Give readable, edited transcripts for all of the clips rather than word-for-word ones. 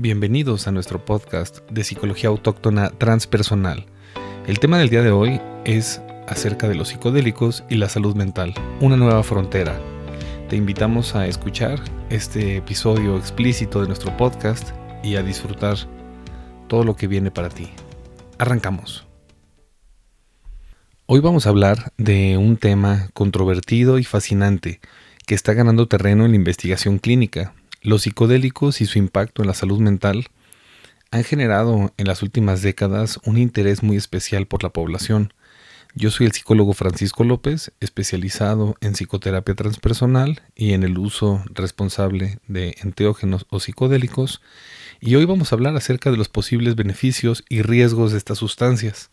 Bienvenidos a nuestro podcast de Psicología Autóctona Transpersonal. El tema del día de hoy es acerca de los psicodélicos y la salud mental, una nueva frontera. Te invitamos a escuchar este episodio explícito de nuestro podcast y a disfrutar todo lo que viene para ti. Arrancamos. Hoy vamos a hablar de un tema controvertido y fascinante que está ganando terreno en la investigación clínica. Los psicodélicos y su impacto en la salud mental han generado en las últimas décadas un interés muy especial por la población. Yo soy el psicólogo Francisco López, especializado en psicoterapia transpersonal y en el uso responsable de enteógenos o psicodélicos, y hoy vamos a hablar acerca de los posibles beneficios y riesgos de estas sustancias.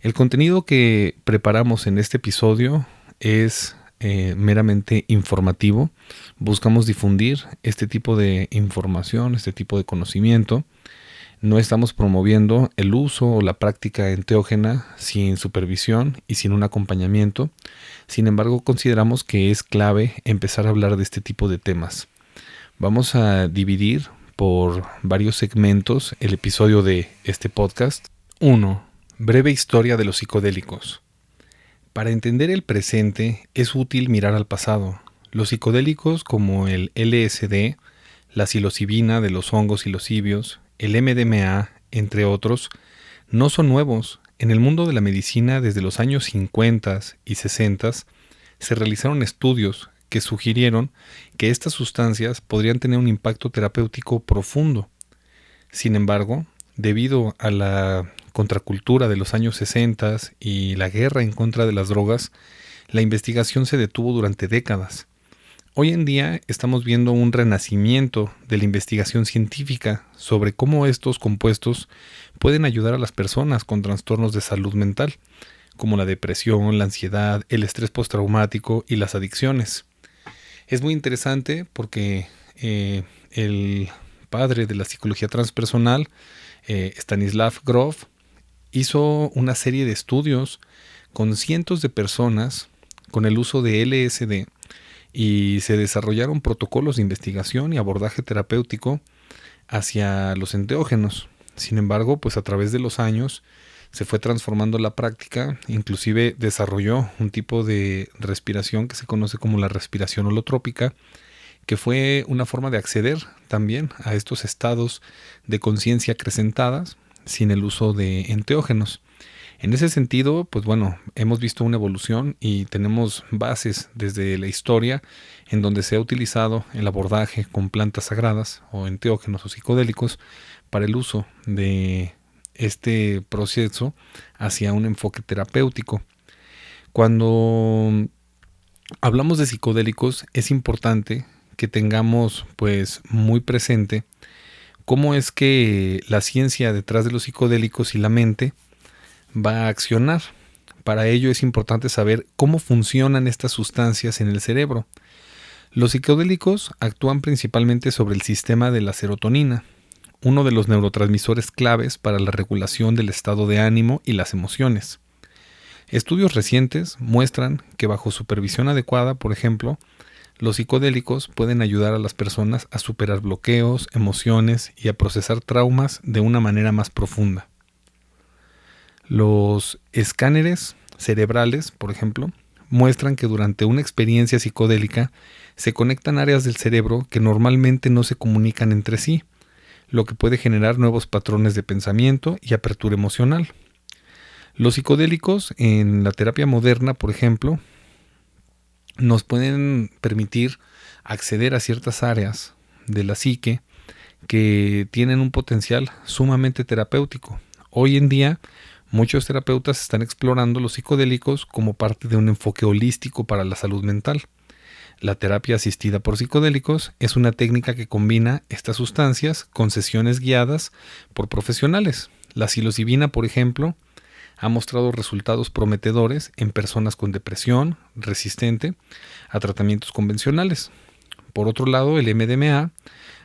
El contenido que preparamos en este episodio es meramente informativo. Buscamos difundir este tipo de información, este tipo de conocimiento. No estamos promoviendo el uso o la práctica enteógena sin supervisión y sin un acompañamiento. Sin embargo, consideramos que es clave empezar a hablar de este tipo de temas. Vamos a dividir por varios segmentos el episodio de este podcast. 1. Breve historia de los psicodélicos. Para entender el presente es útil mirar al pasado. Los psicodélicos como el LSD, la psilocibina de los hongos psilocibios, el MDMA, entre otros, no son nuevos. En el mundo de la medicina desde los años 50 y 60 se realizaron estudios que sugirieron que estas sustancias podrían tener un impacto terapéutico profundo. Sin embargo, debido a la contracultura de los años 60 y la guerra en contra de las drogas, la investigación se detuvo durante décadas. Hoy en día estamos viendo un renacimiento de la investigación científica sobre cómo estos compuestos pueden ayudar a las personas con trastornos de salud mental, como la depresión, la ansiedad, el estrés postraumático y las adicciones. Es muy interesante porque el padre de la psicología transpersonal, Stanislav Grof, hizo una serie de estudios con cientos de personas con el uso de LSD y se desarrollaron protocolos de investigación y abordaje terapéutico hacia los enteógenos. Sin embargo, pues a través de los años se fue transformando la práctica, inclusive desarrolló un tipo de respiración que se conoce como la respiración holotrópica, que fue una forma de acceder también a estos estados de conciencia acrecentadas sin el uso de enteógenos. En ese sentido, pues bueno, hemos visto una evolución y tenemos bases desde la historia en donde se ha utilizado el abordaje con plantas sagradas o enteógenos o psicodélicos para el uso de este proceso hacia un enfoque terapéutico. Cuando hablamos de psicodélicos es importante que tengamos pues muy presente cómo es que la ciencia detrás de los psicodélicos y la mente va a accionar. Para ello es importante saber cómo funcionan estas sustancias en el cerebro. Los psicodélicos actúan principalmente sobre el sistema de la serotonina, uno de los neurotransmisores claves para la regulación del estado de ánimo y las emociones. Estudios recientes muestran que bajo supervisión adecuada, por ejemplo, los psicodélicos pueden ayudar a las personas a superar bloqueos, emociones y a procesar traumas de una manera más profunda. Los escáneres cerebrales, por ejemplo, muestran que durante una experiencia psicodélica se conectan áreas del cerebro que normalmente no se comunican entre sí, lo que puede generar nuevos patrones de pensamiento y apertura emocional. Los psicodélicos en la terapia moderna, por ejemplo, nos pueden permitir acceder a ciertas áreas de la psique que tienen un potencial sumamente terapéutico. Hoy en día, muchos terapeutas están explorando los psicodélicos como parte de un enfoque holístico para la salud mental. La terapia asistida por psicodélicos es una técnica que combina estas sustancias con sesiones guiadas por profesionales. La psilocibina, por ejemplo, ha mostrado resultados prometedores en personas con depresión resistente a tratamientos convencionales. Por otro lado, el MDMA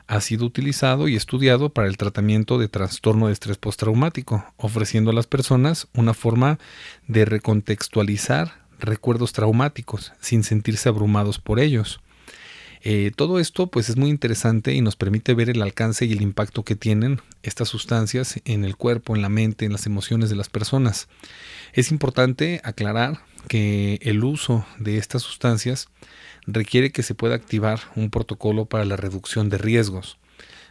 ha sido utilizado y estudiado para el tratamiento de trastorno de estrés postraumático, ofreciendo a las personas una forma de recontextualizar recuerdos traumáticos sin sentirse abrumados por ellos. Todo esto pues es muy interesante y nos permite ver el alcance y el impacto que tienen estas sustancias en el cuerpo, en la mente, en las emociones de las personas. Es importante aclarar que el uso de estas sustancias requiere que se pueda activar un protocolo para la reducción de riesgos.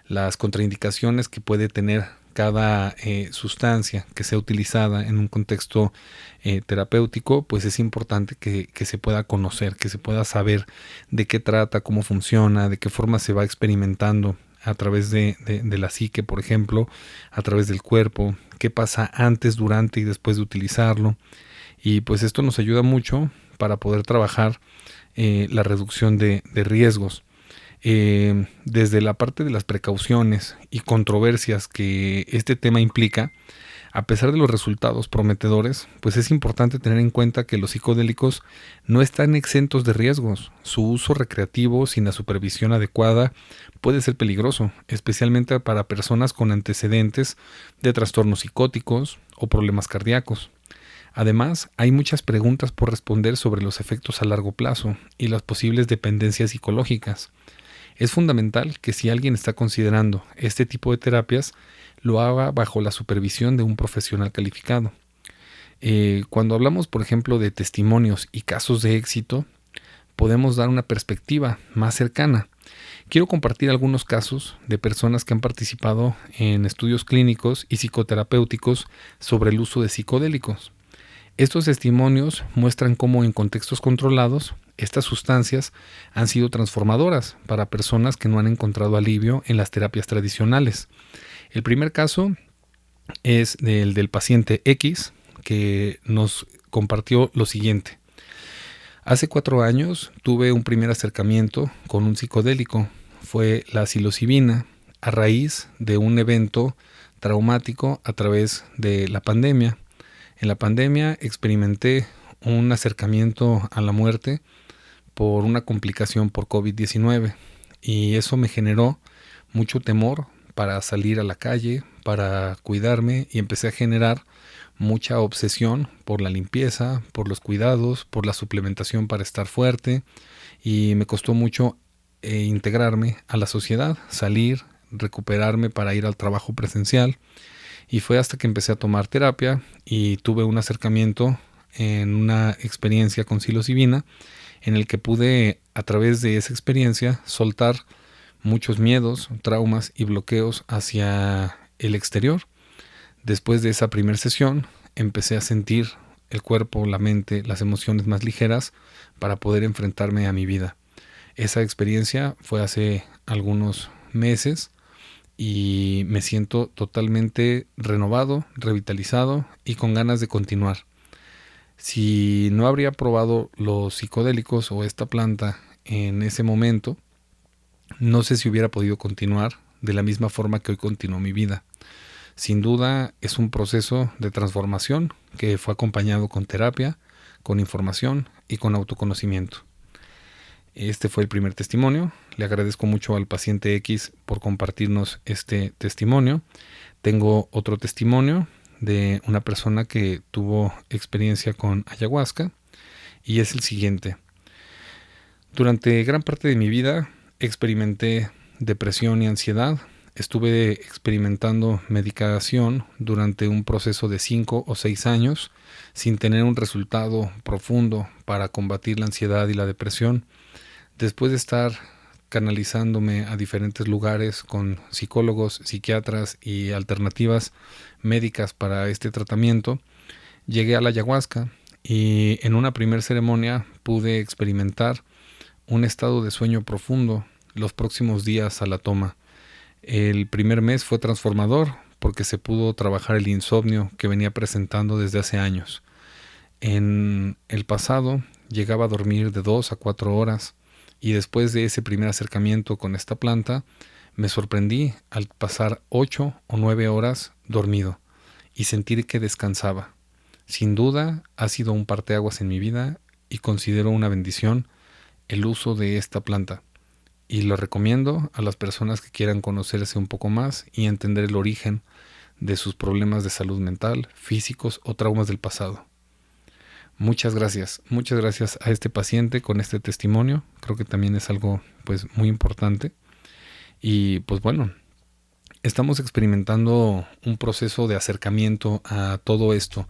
Las contraindicaciones que puede tener cada sustancia que sea utilizada en un contexto terapéutico, pues es importante que se pueda conocer, que se pueda saber de qué trata, cómo funciona, de qué forma se va experimentando a través de la psique, por ejemplo, a través del cuerpo, qué pasa antes, durante y después de utilizarlo. Y pues esto nos ayuda mucho para poder trabajar la reducción de riesgos. Desde la parte de las precauciones y controversias que este tema implica, a pesar de los resultados prometedores, pues es importante tener en cuenta que los psicodélicos no están exentos de riesgos. Su uso recreativo sin la supervisión adecuada puede ser peligroso, especialmente para personas con antecedentes de trastornos psicóticos o problemas cardíacos. Además, hay muchas preguntas por responder sobre los efectos a largo plazo y las posibles dependencias psicológicas. Es fundamental que si alguien está considerando este tipo de terapias, lo haga bajo la supervisión de un profesional calificado. Cuando hablamos, por ejemplo, de testimonios y casos de éxito, podemos dar una perspectiva más cercana. Quiero compartir algunos casos de personas que han participado en estudios clínicos y psicoterapéuticos sobre el uso de psicodélicos. Estos testimonios muestran cómo en contextos controlados estas sustancias han sido transformadoras para personas que no han encontrado alivio en las terapias tradicionales. El primer caso es el del paciente X, que nos compartió lo siguiente. Hace 4 años tuve un primer acercamiento con un psicodélico. Fue la psilocibina, a raíz de un evento traumático a través de la pandemia. En la pandemia experimenté un acercamiento a la muerte por una complicación por COVID-19 y eso me generó mucho temor para salir a la calle, para cuidarme, y empecé a generar mucha obsesión por la limpieza, por los cuidados, por la suplementación para estar fuerte, y me costó mucho integrarme a la sociedad, salir, recuperarme para ir al trabajo presencial. Y fue hasta que empecé a tomar terapia y tuve un acercamiento en una experiencia con psilocibina en el que pude, a través de esa experiencia, soltar muchos miedos, traumas y bloqueos hacia el exterior. Después de esa primera sesión, empecé a sentir el cuerpo, la mente, las emociones más ligeras para poder enfrentarme a mi vida. Esa experiencia fue hace algunos meses y me siento totalmente renovado, revitalizado y con ganas de continuar. Si no habría probado los psicodélicos o esta planta en ese momento, no sé si hubiera podido continuar de la misma forma que hoy continúo mi vida. Sin duda es un proceso de transformación que fue acompañado con terapia, con información y con autoconocimiento. Este fue el primer testimonio. Le agradezco mucho al paciente X por compartirnos este testimonio. Tengo otro testimonio de una persona que tuvo experiencia con ayahuasca y es el siguiente. Durante gran parte de mi vida experimenté depresión y ansiedad. Estuve experimentando medicación durante un proceso de 5 o 6 años sin tener un resultado profundo para combatir la ansiedad y la depresión. Después de estar canalizándome a diferentes lugares con psicólogos, psiquiatras y alternativas médicas para este tratamiento, llegué a la ayahuasca y en una primera ceremonia pude experimentar un estado de sueño profundo los próximos días a la toma. El primer mes fue transformador porque se pudo trabajar el insomnio que venía presentando desde hace años. En el pasado llegaba a dormir de 2 a 4 horas y después de ese primer acercamiento con esta planta me sorprendí al pasar 8 o 9 horas dormido y sentir que descansaba. Sin duda ha sido un parteaguas en mi vida y considero una bendición el uso de esta planta. Y lo recomiendo a las personas que quieran conocerse un poco más y entender el origen de sus problemas de salud mental, físicos o traumas del pasado. Muchas gracias a este paciente con este testimonio. Creo que también es algo pues muy importante. Y pues bueno, estamos experimentando un proceso de acercamiento a todo esto.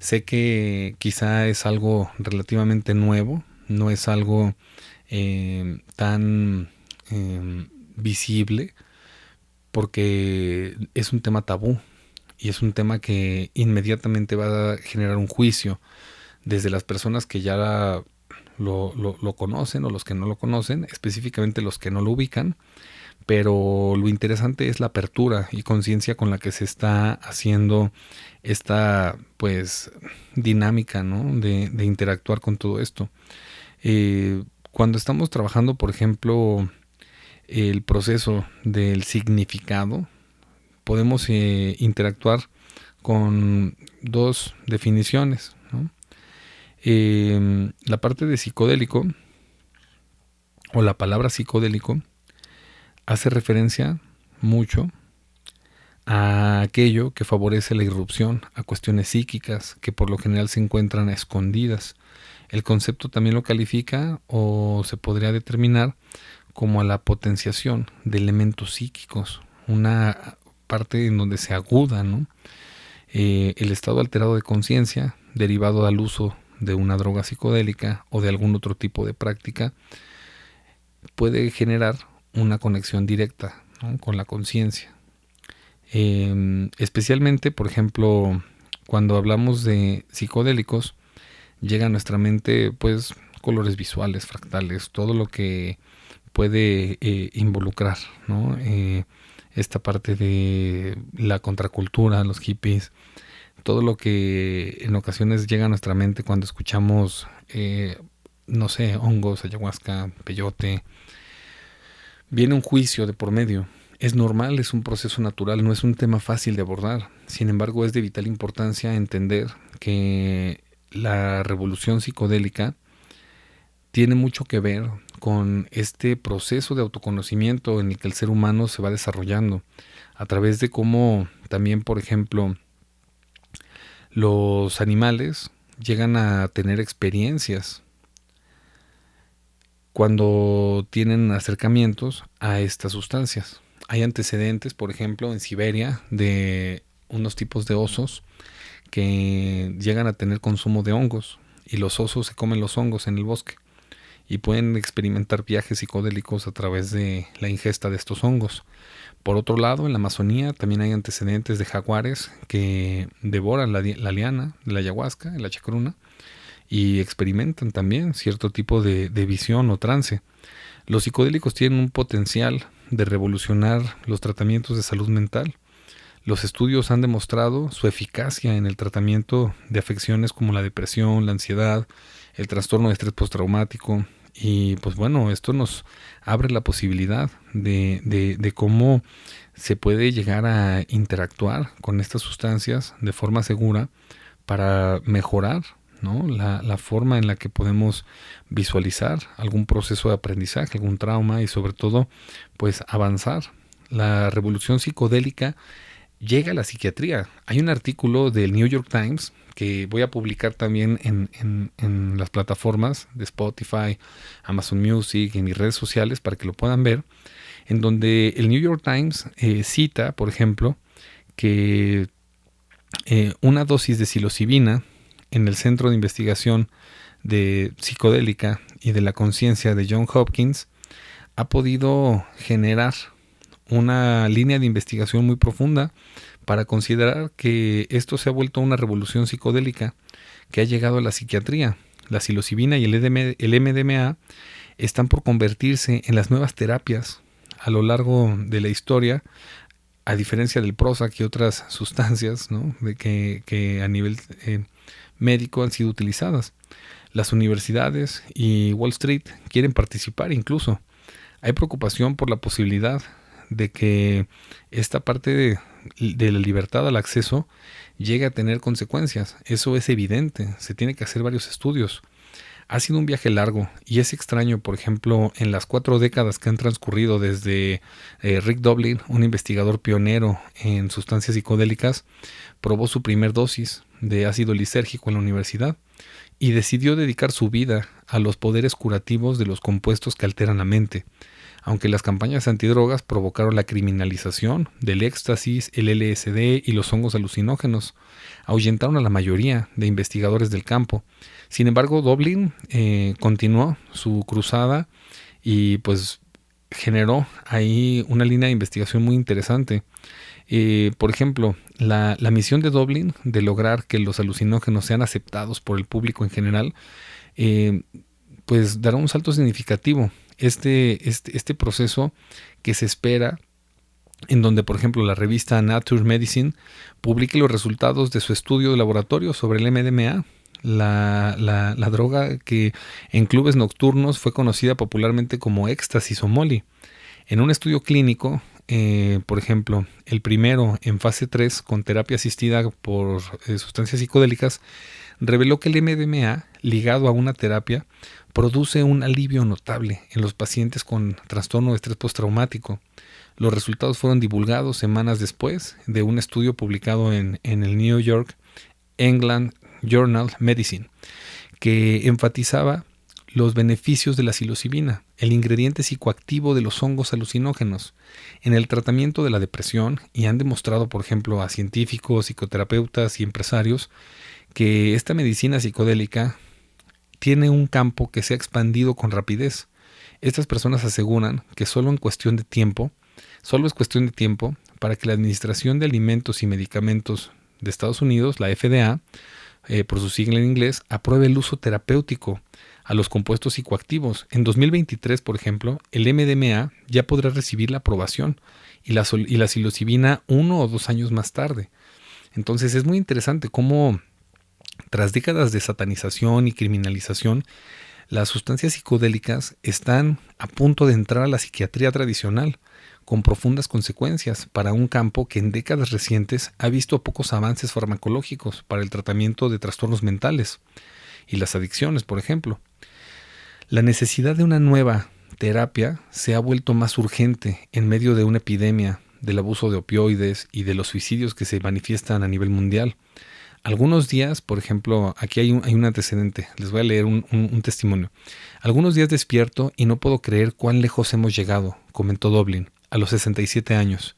Sé que quizá es algo relativamente nuevo, no es algo tan visible, porque es un tema tabú y es un tema que inmediatamente va a generar un juicio desde las personas que ya lo conocen o los que no lo conocen, específicamente los que no lo ubican, pero lo interesante es la apertura y conciencia con la que se está haciendo esta pues dinámica, ¿no? de interactuar con todo esto. Cuando estamos trabajando, por ejemplo, el proceso del significado, podemos interactuar con dos definiciones, ¿no? La parte de psicodélico o la palabra psicodélico hace referencia mucho a aquello que favorece la irrupción, a cuestiones psíquicas que por lo general se encuentran escondidas. El concepto también lo califica o se podría determinar como a la potenciación de elementos psíquicos, una parte en donde se aguda, ¿no? El estado alterado de conciencia derivado al uso de una droga psicodélica o de algún otro tipo de práctica puede generar una conexión directa, ¿no? con la conciencia. Especialmente, por ejemplo, cuando hablamos de psicodélicos, llega a nuestra mente pues colores visuales, fractales, todo lo que puede involucrar, ¿no? Esta parte de la contracultura, los hippies, todo lo que en ocasiones llega a nuestra mente cuando escuchamos, no sé, hongos, ayahuasca, peyote. Viene un juicio de por medio. Es normal, es un proceso natural, no es un tema fácil de abordar. Sin embargo, es de vital importancia entender que la revolución psicodélica tiene mucho que ver con este proceso de autoconocimiento en el que el ser humano se va desarrollando a través de cómo también, por ejemplo, los animales llegan a tener experiencias cuando tienen acercamientos a estas sustancias. Hay antecedentes, por ejemplo, en Siberia de unos tipos de osos que llegan a tener consumo de hongos y los osos se comen los hongos en el bosque y pueden experimentar viajes psicodélicos a través de la ingesta de estos hongos. Por otro lado, en la Amazonía también hay antecedentes de jaguares que devoran la liana, la ayahuasca, la chacruna, y experimentan también cierto tipo de visión o trance. Los psicodélicos tienen un potencial de revolucionar los tratamientos de salud mental. Los estudios han demostrado su eficacia en el tratamiento de afecciones como la depresión, la ansiedad, el trastorno de estrés postraumático. Y pues bueno, esto nos abre la posibilidad de cómo se puede llegar a interactuar con estas sustancias de forma segura para mejorar, ¿no? la forma en la que podemos visualizar algún proceso de aprendizaje, algún trauma y sobre todo pues avanzar. La revolución psicodélica llega a la psiquiatría. Hay un artículo del New York Times que voy a publicar también en las plataformas de Spotify, Amazon Music, en mis redes sociales para que lo puedan ver, en donde el New York Times cita, por ejemplo, que una dosis de psilocibina en el Centro de Investigación de Psicodélica y de la Conciencia de Johns Hopkins ha podido generar una línea de investigación muy profunda para considerar que esto se ha vuelto una revolución psicodélica que ha llegado a la psiquiatría. La psilocibina y el MDMA están por convertirse en las nuevas terapias a lo largo de la historia, a diferencia del Prozac y otras sustancias, ¿no? que a nivel médico han sido utilizadas. Las universidades y Wall Street quieren participar incluso. Hay preocupación por la posibilidad de que esta parte de la libertad al acceso llegue a tener consecuencias. Eso es evidente, se tiene que hacer varios estudios. Ha sido un viaje largo y es extraño, por ejemplo, en las 4 décadas que han transcurrido desde Rick Doblin, un investigador pionero en sustancias psicodélicas, probó su primer dosis de ácido lisérgico en la universidad y decidió dedicar su vida a los poderes curativos de los compuestos que alteran la mente. Aunque las campañas antidrogas provocaron la criminalización del éxtasis, el LSD y los hongos alucinógenos, ahuyentaron a la mayoría de investigadores del campo. Sin embargo, Dublin continuó su cruzada y pues generó ahí una línea de investigación muy interesante. Por ejemplo, la misión de Dublin de lograr que los alucinógenos sean aceptados por el público en general, pues dará un salto significativo. Este proceso que se espera, en donde, por ejemplo, la revista Nature Medicine publique los resultados de su estudio de laboratorio sobre el MDMA, la droga que en clubes nocturnos fue conocida popularmente como éxtasis o Molly. En un estudio clínico, por ejemplo, el primero en fase 3 con terapia asistida por sustancias psicodélicas, reveló que el MDMA, ligado a una terapia, produce un alivio notable en los pacientes con trastorno de estrés postraumático. Los resultados fueron divulgados semanas después de un estudio publicado en el New York England Journal Medicine, que enfatizaba los beneficios de la psilocibina, el ingrediente psicoactivo de los hongos alucinógenos, en el tratamiento de la depresión, y han demostrado, por ejemplo, a científicos, psicoterapeutas y empresarios que esta medicina psicodélica tiene un campo que se ha expandido con rapidez. Estas personas aseguran que solo es cuestión de tiempo para que la Administración de Alimentos y Medicamentos de Estados Unidos, la FDA, por su sigla en inglés, apruebe el uso terapéutico a los compuestos psicoactivos. En 2023, por ejemplo, el MDMA ya podrá recibir la aprobación y la psilocibina 1 o 2 años más tarde. Entonces es muy interesante cómo, tras décadas de satanización y criminalización, las sustancias psicodélicas están a punto de entrar a la psiquiatría tradicional, con profundas consecuencias para un campo que en décadas recientes ha visto pocos avances farmacológicos para el tratamiento de trastornos mentales y las adicciones, por ejemplo. La necesidad de una nueva terapia se ha vuelto más urgente en medio de una epidemia del abuso de opioides y de los suicidios que se manifiestan a nivel mundial. Algunos días, por ejemplo, aquí hay un antecedente, les voy a leer un testimonio. Algunos días despierto y no puedo creer cuán lejos hemos llegado, comentó Dublin, a los 67 años,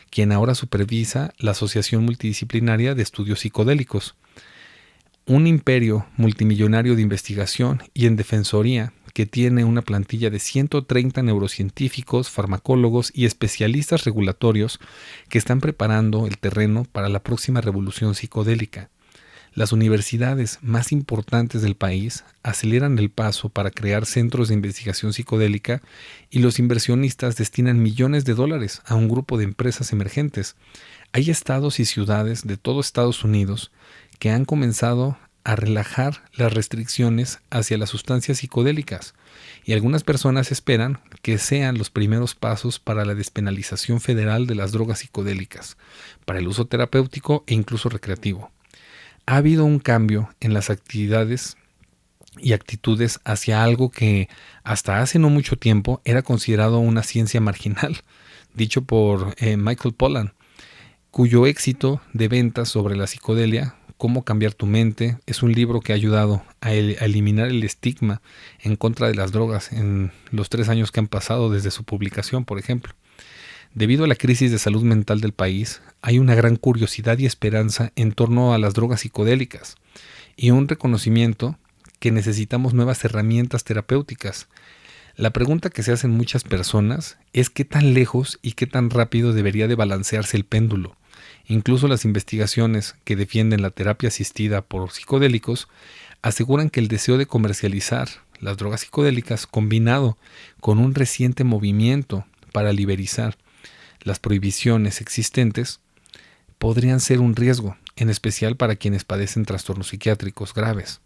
quien ahora supervisa la Asociación Multidisciplinaria de Estudios Psicodélicos, un imperio multimillonario de investigación y en defensoría que tiene una plantilla de 130 neurocientíficos, farmacólogos y especialistas regulatorios que están preparando el terreno para la próxima revolución psicodélica. Las universidades más importantes del país aceleran el paso para crear centros de investigación psicodélica y los inversionistas destinan millones de dólares a un grupo de empresas emergentes. Hay estados y ciudades de todo Estados Unidos que han comenzado a relajar las restricciones hacia las sustancias psicodélicas y algunas personas esperan que sean los primeros pasos para la despenalización federal de las drogas psicodélicas, para el uso terapéutico e incluso recreativo. Ha habido un cambio en las actividades y actitudes hacia algo que hasta hace no mucho tiempo era considerado una ciencia marginal, dicho por Michael Pollan, cuyo éxito de ventas sobre la psicodelia, Cómo cambiar tu mente, es un libro que ha ayudado a eliminar el estigma en contra de las drogas en los 3 años que han pasado desde su publicación, por ejemplo. Debido a la crisis de salud mental del país, hay una gran curiosidad y esperanza en torno a las drogas psicodélicas y un reconocimiento que necesitamos nuevas herramientas terapéuticas. La pregunta que se hacen muchas personas es qué tan lejos y qué tan rápido debería de balancearse el péndulo. Incluso las investigaciones que defienden la terapia asistida por psicodélicos aseguran que el deseo de comercializar las drogas psicodélicas, combinado con un reciente movimiento para liberalizar las prohibiciones existentes, podrían ser un riesgo, en especial para quienes padecen trastornos psiquiátricos graves.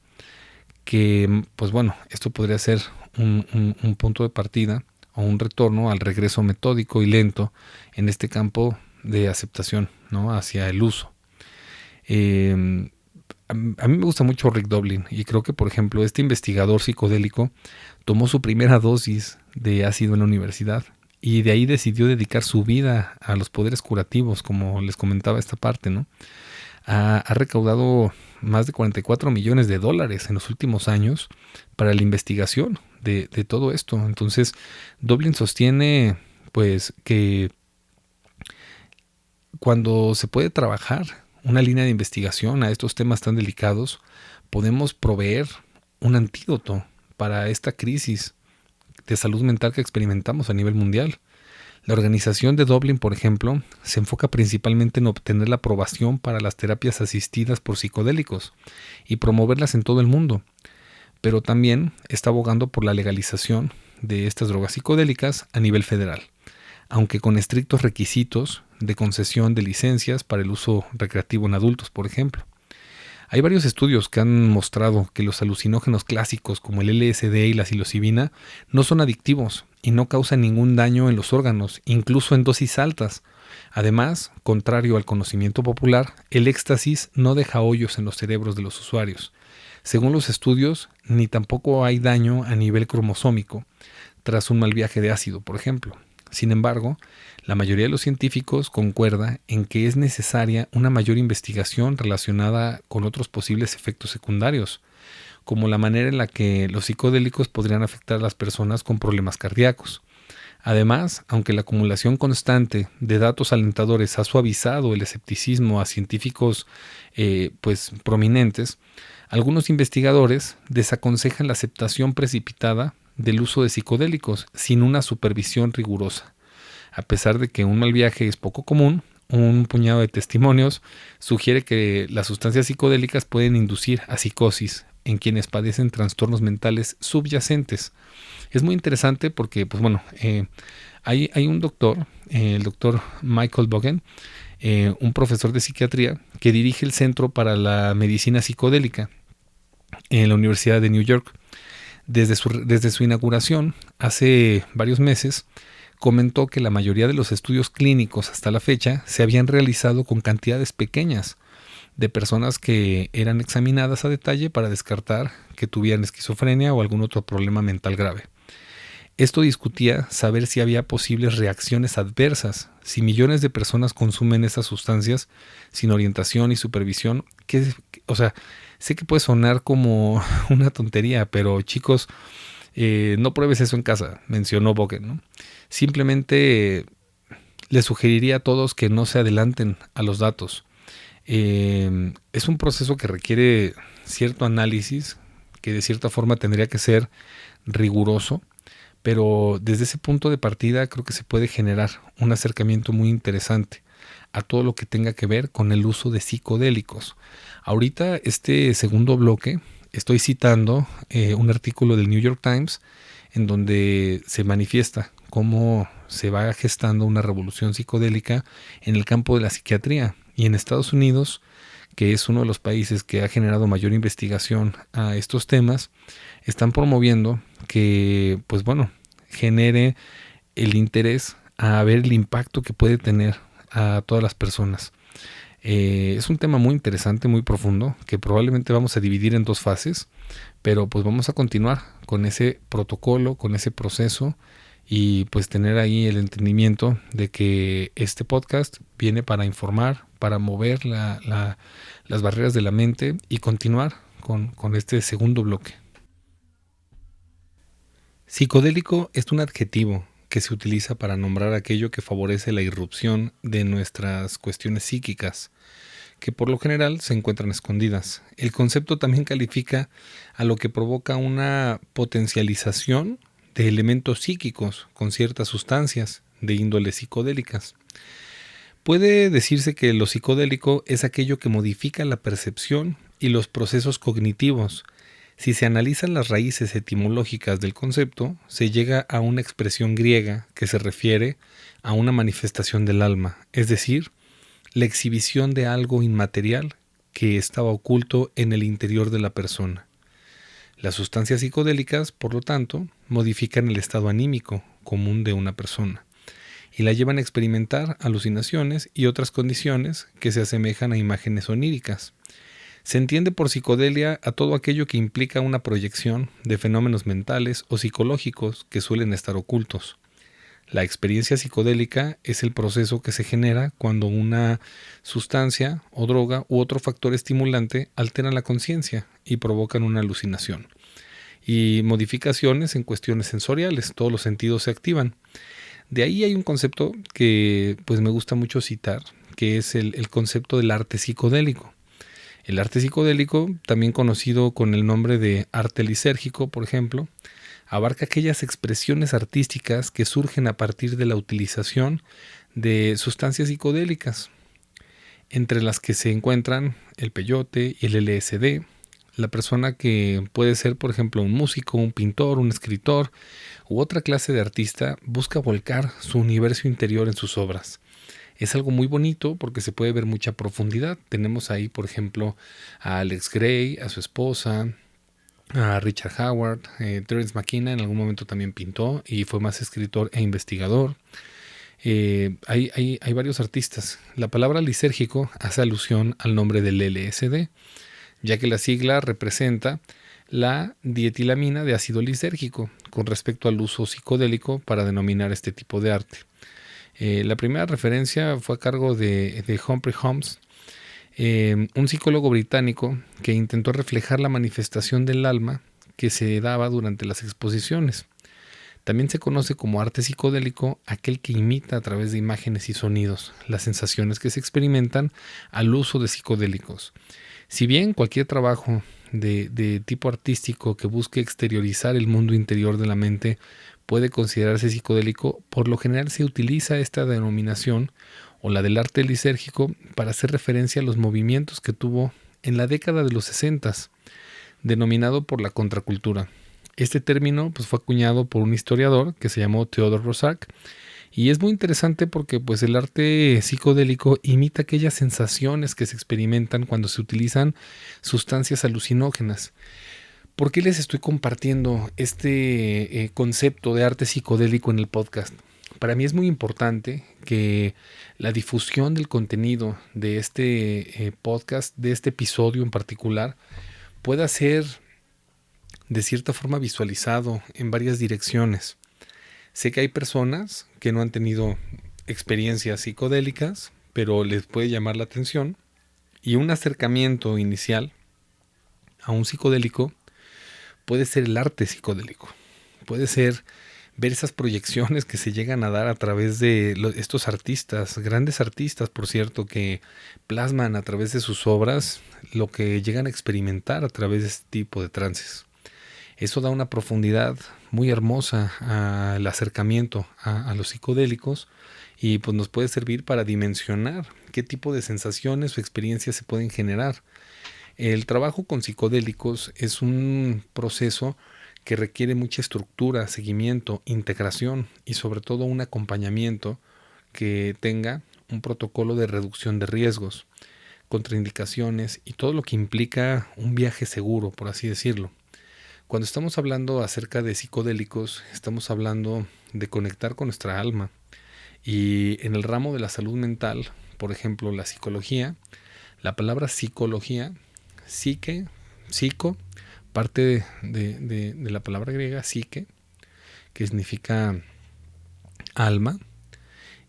Que, pues bueno, esto podría ser un punto de partida o un retorno al regreso metódico y lento en este campo de aceptación, ¿no?, hacia el uso. A mí me gusta mucho Rick Doblin y creo que, por ejemplo, este investigador psicodélico tomó su primera dosis de ácido en la universidad y de ahí decidió dedicar su vida a los poderes curativos, como les comentaba esta parte, ¿no? ha recaudado más de $44 millones en los últimos años para la investigación de todo esto. Entonces, Dublin sostiene pues que cuando se puede trabajar una línea de investigación a estos temas tan delicados, podemos proveer un antídoto para esta crisis de salud mental que experimentamos a nivel mundial. La organización de Dublin, por ejemplo, se enfoca principalmente en obtener la aprobación para las terapias asistidas por psicodélicos y promoverlas en todo el mundo, pero también está abogando por la legalización de estas drogas psicodélicas a nivel federal, aunque con estrictos requisitos de concesión de licencias para el uso recreativo en adultos, por ejemplo. Hay varios estudios que han mostrado que los alucinógenos clásicos como el LSD y la psilocibina no son adictivos y no causan ningún daño en los órganos, incluso en dosis altas. Además, contrario al conocimiento popular, el éxtasis no deja hoyos en los cerebros de los usuarios. Según los estudios, ni tampoco hay daño a nivel cromosómico tras un mal viaje de ácido, por ejemplo. Sin embargo, la mayoría de los científicos concuerda en que es necesaria una mayor investigación relacionada con otros posibles efectos secundarios, como la manera en la que los psicodélicos podrían afectar a las personas con problemas cardíacos. Además, aunque la acumulación constante de datos alentadores ha suavizado el escepticismo a científicos prominentes, algunos investigadores desaconsejan la aceptación precipitada del uso de psicodélicos sin una supervisión rigurosa. A pesar de que un mal viaje es poco común, un puñado de testimonios sugiere que las sustancias psicodélicas pueden inducir a psicosis en quienes padecen trastornos mentales subyacentes. Es muy interesante porque, hay un doctor, el doctor Michael Bogen, un profesor de psiquiatría que dirige el Centro para la Medicina Psicodélica en la Universidad de New York. Desde su inauguración, hace varios meses, comentó que la mayoría de los estudios clínicos hasta la fecha se habían realizado con cantidades pequeñas de personas que eran examinadas a detalle para descartar que tuvieran esquizofrenia o algún otro problema mental grave. Esto discutía saber si había posibles reacciones adversas si millones de personas consumen esas sustancias sin orientación y supervisión. Sé que puede sonar como una tontería, pero chicos, no pruebes eso en casa, mencionó Bogen, ¿no? Simplemente les sugeriría a todos que no se adelanten a los datos. Es un proceso que requiere cierto análisis, que de cierta forma tendría que ser riguroso, pero desde ese punto de partida creo que se puede generar un acercamiento muy interesante a todo lo que tenga que ver con el uso de psicodélicos. Ahorita, este segundo bloque, estoy citando un artículo del New York Times en donde se manifiesta cómo se va gestando una revolución psicodélica en el campo de la psiquiatría. Y en Estados Unidos, que es uno de los países que ha generado mayor investigación a estos temas, están promoviendo que, genere el interés a ver el impacto que puede tener a todas las personas. Es un tema muy interesante, muy profundo, que probablemente vamos a dividir en dos fases, pero pues vamos a continuar con ese protocolo, con ese proceso y pues tener ahí el entendimiento de que este podcast viene para informar, para mover las barreras de la mente y continuar con este segundo bloque. Psicodélico es un adjetivo que se utiliza para nombrar aquello que favorece la irrupción de nuestras cuestiones psíquicas, que por lo general se encuentran escondidas. El concepto también califica a lo que provoca una potencialización de elementos psíquicos con ciertas sustancias de índole psicodélicas. Puede decirse que lo psicodélico es aquello que modifica la percepción y los procesos cognitivos. Si se analizan las raíces etimológicas del concepto, se llega a una expresión griega que se refiere a una manifestación del alma, es decir, la exhibición de algo inmaterial que estaba oculto en el interior de la persona. Las sustancias psicodélicas, por lo tanto, modifican el estado anímico común de una persona y la llevan a experimentar alucinaciones y otras condiciones que se asemejan a imágenes oníricas. Se entiende por psicodelia a todo aquello que implica una proyección de fenómenos mentales o psicológicos que suelen estar ocultos. La experiencia psicodélica es el proceso que se genera cuando una sustancia o droga u otro factor estimulante alteran la conciencia y provocan una alucinación y modificaciones en cuestiones sensoriales. Todos los sentidos se activan. De ahí hay un concepto que pues me gusta mucho citar, que es el concepto del arte psicodélico. El arte psicodélico, también conocido con el nombre de arte lisérgico, por ejemplo, abarca aquellas expresiones artísticas que surgen a partir de la utilización de sustancias psicodélicas, entre las que se encuentran el peyote y el LSD. La persona que puede ser, por ejemplo, un músico, un pintor, un escritor u otra clase de artista busca volcar su universo interior en sus obras. Es algo muy bonito porque se puede ver mucha profundidad. Tenemos ahí, por ejemplo, a Alex Gray, a su esposa, a Richard Howard. Terence McKenna en algún momento también pintó y fue más escritor e investigador. Hay varios artistas. La palabra lisérgico hace alusión al nombre del LSD, ya que la sigla representa la dietilamina de ácido lisérgico con respecto al uso psicodélico para denominar este tipo de arte. La primera referencia fue a cargo de Humphrey Holmes, un psicólogo británico que intentó reflejar la manifestación del alma que se daba durante las exposiciones. También se conoce como arte psicodélico aquel que imita a través de imágenes y sonidos las sensaciones que se experimentan al uso de psicodélicos. Si bien cualquier trabajo de tipo artístico que busque exteriorizar el mundo interior de la mente puede considerarse psicodélico, por lo general se utiliza esta denominación o la del arte lisérgico para hacer referencia a los movimientos que tuvo en la década de los 60, denominado por la contracultura. Este término pues, fue acuñado por un historiador que se llamó Theodore Roszak, y es muy interesante porque pues, el arte psicodélico imita aquellas sensaciones que se experimentan cuando se utilizan sustancias alucinógenas. ¿Por qué les estoy compartiendo este concepto de arte psicodélico en el podcast? Para mí es muy importante que la difusión del contenido de este podcast, de este episodio en particular, pueda ser de cierta forma visualizado en varias direcciones. Sé que hay personas que no han tenido experiencias psicodélicas, pero les puede llamar la atención, y un acercamiento inicial a un psicodélico puede ser el arte psicodélico, puede ser ver esas proyecciones que se llegan a dar a través de estos artistas, grandes artistas, por cierto, que plasman a través de sus obras lo que llegan a experimentar a través de este tipo de trances. Eso da una profundidad muy hermosa al acercamiento a los psicodélicos y pues nos puede servir para dimensionar qué tipo de sensaciones o experiencias se pueden generar. El trabajo con psicodélicos es un proceso que requiere mucha estructura, seguimiento, integración y sobre todo un acompañamiento que tenga un protocolo de reducción de riesgos, contraindicaciones y todo lo que implica un viaje seguro, por así decirlo. Cuando estamos hablando acerca de psicodélicos, estamos hablando de conectar con nuestra alma. Y en el ramo de la salud mental, por ejemplo, la psicología, la palabra psicología, psico, parte de la palabra griega psique, que significa alma,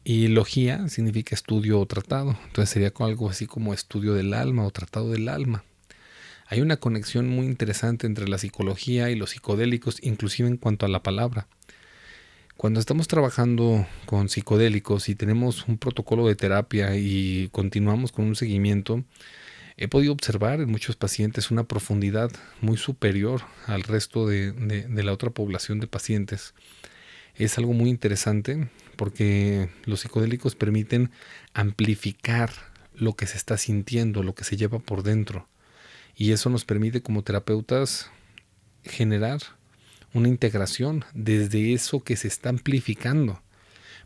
y logía significa estudio o tratado. Entonces sería algo así como estudio del alma o tratado del alma. Hay una conexión muy interesante entre la psicología y los psicodélicos, inclusive en cuanto a la palabra. Cuando estamos trabajando con psicodélicos y tenemos un protocolo de terapia y continuamos con un seguimiento, he podido observar en muchos pacientes una profundidad muy superior al resto de la otra población de pacientes. Es algo muy interesante porque los psicodélicos permiten amplificar lo que se está sintiendo, lo que se lleva por dentro. Y eso nos permite como terapeutas generar una integración desde eso que se está amplificando.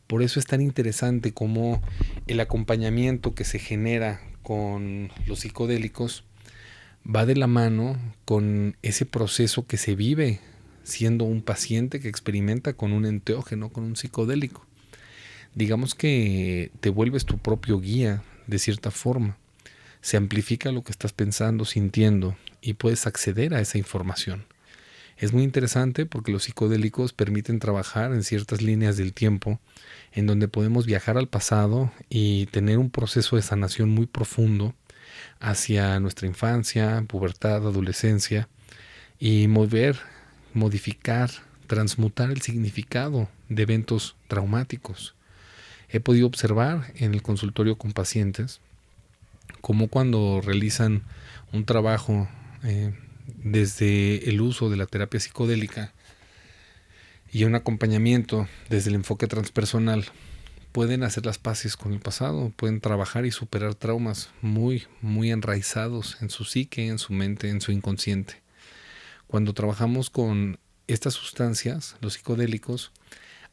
Por eso es tan interesante como el acompañamiento que se genera con los psicodélicos va de la mano con ese proceso que se vive siendo un paciente que experimenta con un enteógeno, con un psicodélico. Digamos que te vuelves tu propio guía de cierta forma. Se amplifica lo que estás pensando, sintiendo y puedes acceder a esa información. Es muy interesante porque los psicodélicos permiten trabajar en ciertas líneas del tiempo en donde podemos viajar al pasado y tener un proceso de sanación muy profundo hacia nuestra infancia, pubertad, adolescencia y modificar, transmutar el significado de eventos traumáticos. He podido observar en el consultorio con pacientes cómo cuando realizan un trabajo desde el uso de la terapia psicodélica y un acompañamiento desde el enfoque transpersonal, pueden hacer las paces con el pasado, pueden trabajar y superar traumas muy, muy enraizados en su psique, en su mente, en su inconsciente. Cuando trabajamos con estas sustancias, los psicodélicos,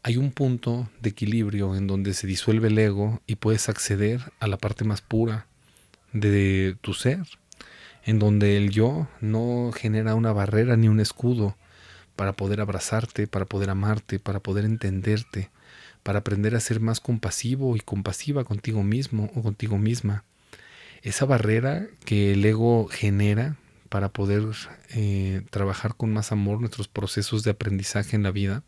hay un punto de equilibrio en donde se disuelve el ego y puedes acceder a la parte más pura de tu ser, en donde el yo no genera una barrera ni un escudo para poder abrazarte, para poder amarte, para poder entenderte, para aprender a ser más compasivo y compasiva contigo mismo o contigo misma. Esa barrera que el ego genera para poder trabajar con más amor nuestros procesos de aprendizaje en la vida,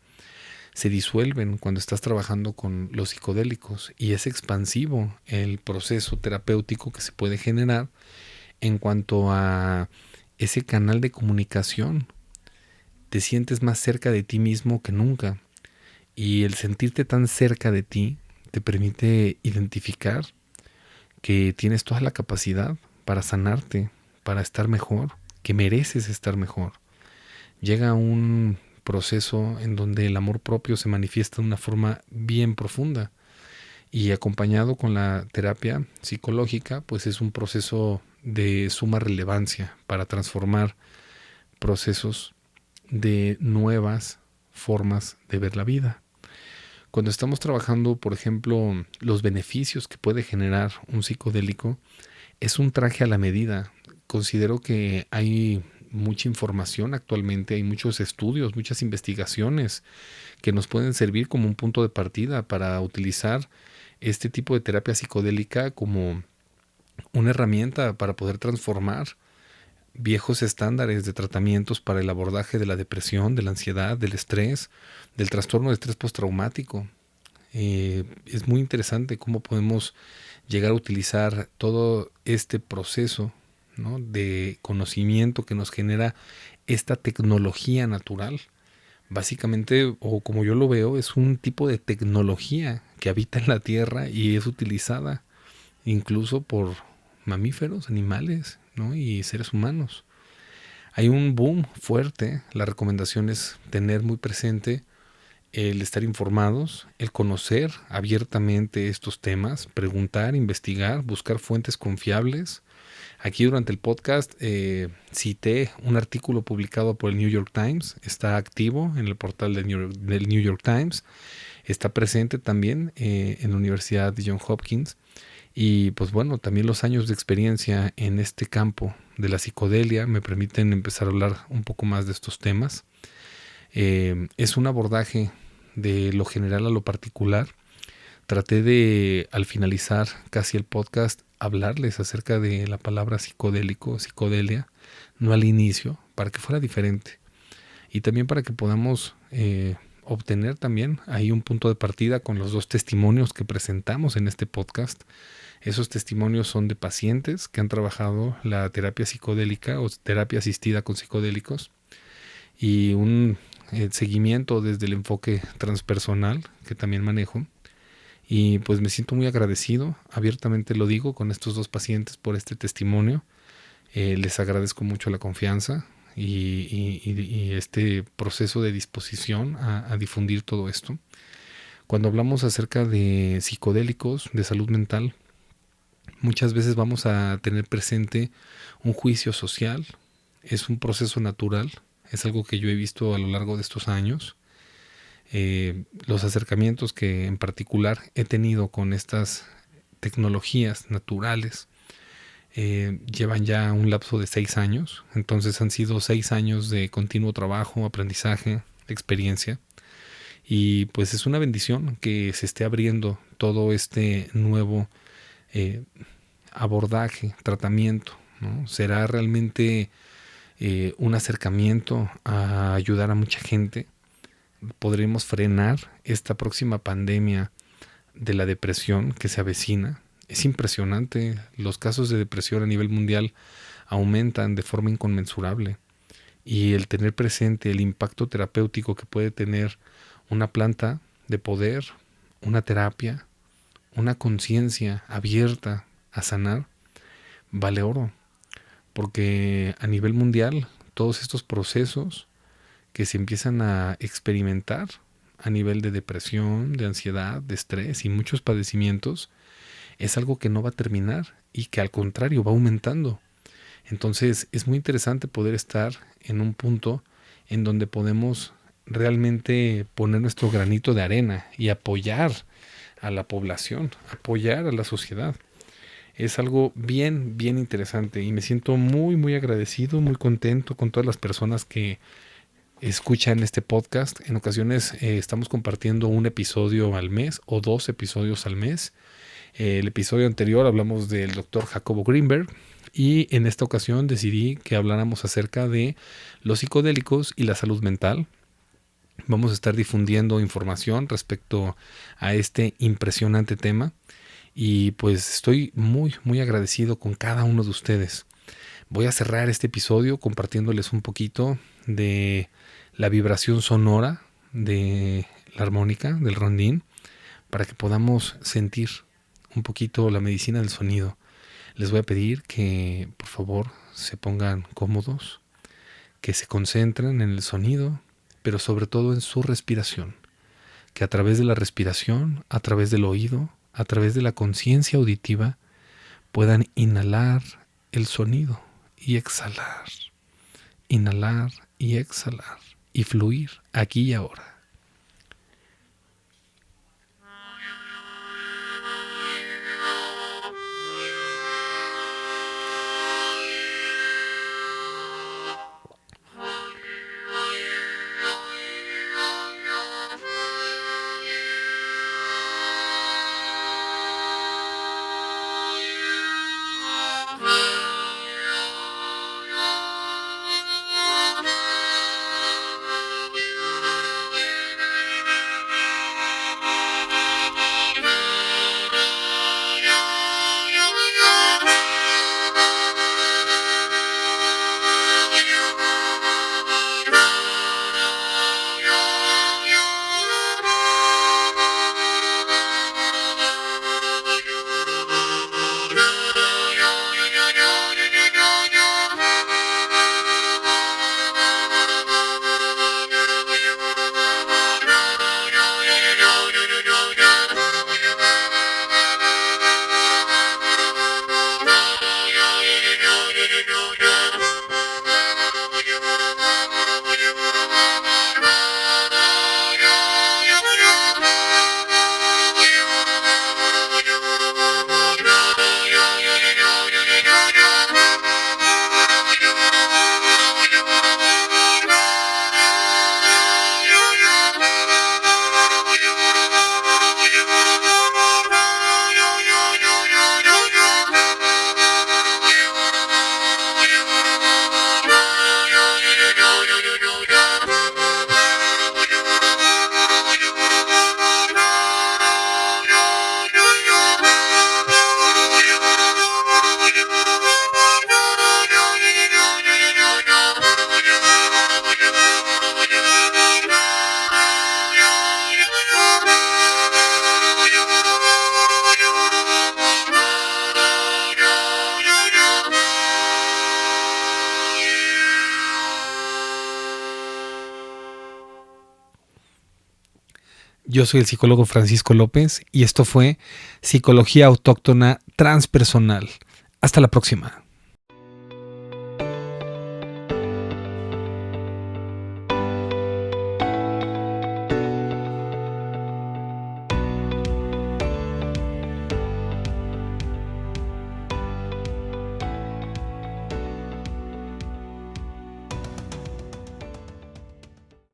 se disuelven cuando estás trabajando con los psicodélicos y es expansivo el proceso terapéutico que se puede generar en cuanto a ese canal de comunicación. Te sientes más cerca de ti mismo que nunca y el sentirte tan cerca de ti te permite identificar que tienes toda la capacidad para sanarte, para estar mejor, que mereces estar mejor. Llega un proceso en donde el amor propio se manifiesta de una forma bien profunda y acompañado con la terapia psicológica, pues es un proceso de suma relevancia para transformar procesos de nuevas formas de ver la vida. Cuando estamos trabajando, por ejemplo, los beneficios que puede generar un psicodélico, es un traje a la medida. Considero que hay mucha información actualmente, hay muchos estudios, muchas investigaciones que nos pueden servir como un punto de partida para utilizar este tipo de terapia psicodélica como una herramienta para poder transformar viejos estándares de tratamientos para el abordaje de la depresión, de la ansiedad, del estrés, del trastorno de estrés postraumático. Es muy interesante cómo podemos llegar a utilizar todo este proceso, ¿no?, de conocimiento que nos genera esta tecnología natural. Básicamente, o como yo lo veo, es un tipo de tecnología que habita en la Tierra y es utilizada incluso por mamíferos, animales, ¿no?, y seres humanos. Hay un boom fuerte. La recomendación es tener muy presente el estar informados, el conocer abiertamente estos temas, preguntar, investigar, buscar fuentes confiables. Aquí durante el podcast cité un artículo publicado por el New York Times, está activo en el portal del New York Times, está presente también en la Universidad de Johns Hopkins y pues bueno, también los años de experiencia en este campo de la psicodelia me permiten empezar a hablar un poco más de estos temas. Es un abordaje de lo general a lo particular. Traté de, al finalizar casi el podcast, hablarles acerca de la palabra psicodélico, psicodelia, no al inicio, para que fuera diferente. Y también para que podamos obtener también ahí un punto de partida con los dos testimonios que presentamos en este podcast. Esos testimonios son de pacientes que han trabajado la terapia psicodélica o terapia asistida con psicodélicos y un seguimiento desde el enfoque transpersonal que también manejo. Y pues me siento muy agradecido, abiertamente lo digo, con estos dos pacientes por este testimonio. Les agradezco mucho la confianza y este proceso de disposición a difundir todo esto. Cuando hablamos acerca de psicodélicos, de salud mental, muchas veces vamos a tener presente un juicio social. Es un proceso natural, es algo que yo he visto a lo largo de estos años. Los acercamientos que en particular he tenido con estas tecnologías naturales llevan ya un lapso de 6 años. Entonces han sido 6 años de continuo trabajo, aprendizaje, experiencia. Y pues es una bendición que se esté abriendo todo este nuevo abordaje, tratamiento, ¿no? Será realmente un acercamiento a ayudar a mucha gente, podremos frenar esta próxima pandemia de la depresión que se avecina. Es impresionante, los casos de depresión a nivel mundial aumentan de forma inconmensurable, y el tener presente el impacto terapéutico que puede tener una planta de poder, una terapia, una conciencia abierta a sanar, vale oro, porque a nivel mundial todos estos procesos que se empiezan a experimentar a nivel de depresión, de ansiedad, de estrés y muchos padecimientos, es algo que no va a terminar y que al contrario va aumentando. Entonces es muy interesante poder estar en un punto en donde podemos realmente poner nuestro granito de arena y apoyar a la población, apoyar a la sociedad. Es algo bien, bien interesante y me siento muy, muy agradecido, muy contento con todas las personas que escuchan este podcast. En ocasiones estamos compartiendo un episodio al mes o 2 episodios al mes. El episodio anterior hablamos del doctor Jacobo Greenberg y en esta ocasión decidí que habláramos acerca de los psicodélicos y la salud mental. Vamos a estar difundiendo información respecto a este impresionante tema y pues estoy muy, muy agradecido con cada uno de ustedes. Voy a cerrar este episodio compartiéndoles un poquito de la vibración sonora de la armónica, del rondín, para que podamos sentir un poquito la medicina del sonido. Les voy a pedir que por favor se pongan cómodos, que se concentren en el sonido, pero sobre todo en su respiración, que a través de la respiración, a través del oído, a través de la conciencia auditiva, puedan inhalar el sonido y exhalar, inhalar y exhalar y fluir aquí y ahora. Yo soy el psicólogo Francisco López y esto fue Psicología Autóctona Transpersonal. Hasta la próxima.